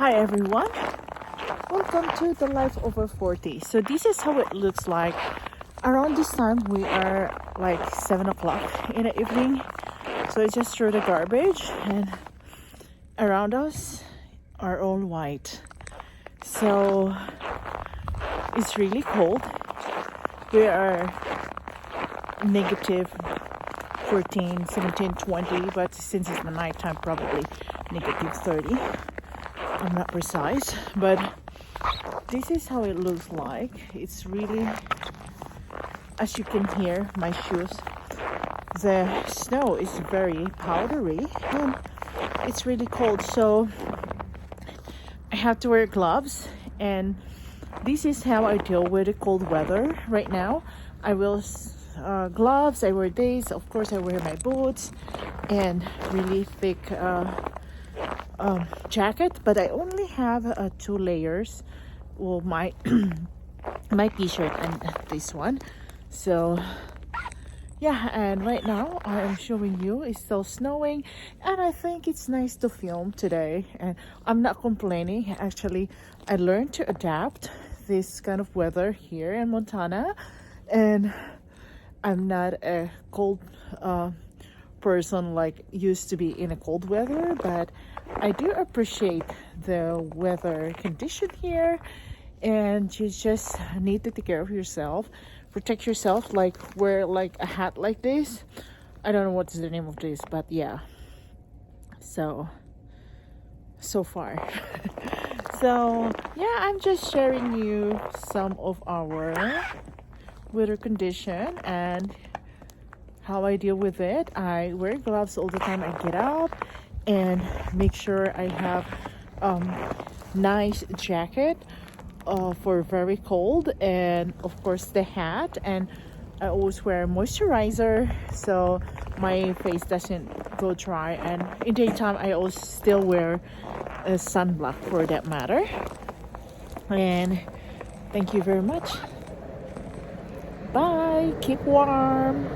Hi everyone, welcome to the Life Over 40. So this is how it looks like. Around this time we are like 7 o'clock in the evening. So I just threw the garbage and around us are all white. So it's really cold. We are negative 14, 17, 20, but since it's the nighttime, probably negative 30. I'm not precise, but this is how it looks like. It's really, as you can hear, my shoes, the snow is very powdery and it's really cold, so I have to wear gloves. And this is how I deal with the cold weather right now. I will gloves, I wear these, of course I wear my boots and really thick jacket, but I only have 2 layers. Well, my my t-shirt and this one. So yeah, and right now I am showing you it's still snowing and I think it's nice to film today, and I'm not complaining. Actually, I learned to adapt this kind of weather here in Montana, and I'm not a cold person like used to be in a cold weather, but I do appreciate the weather condition here. And you just need to take care of yourself, protect yourself, like wear like a hat like this. I don't know what's the name of this, but yeah, so far so yeah, I'm just sharing you some of our weather condition and how I deal with it. I wear gloves all the time. I get up and make sure I have nice jacket for very cold, and of course the hat, and I always wear moisturizer so my face doesn't go dry, and in daytime I always still wear a sunblock for that matter. And thank you very much. Bye, keep warm.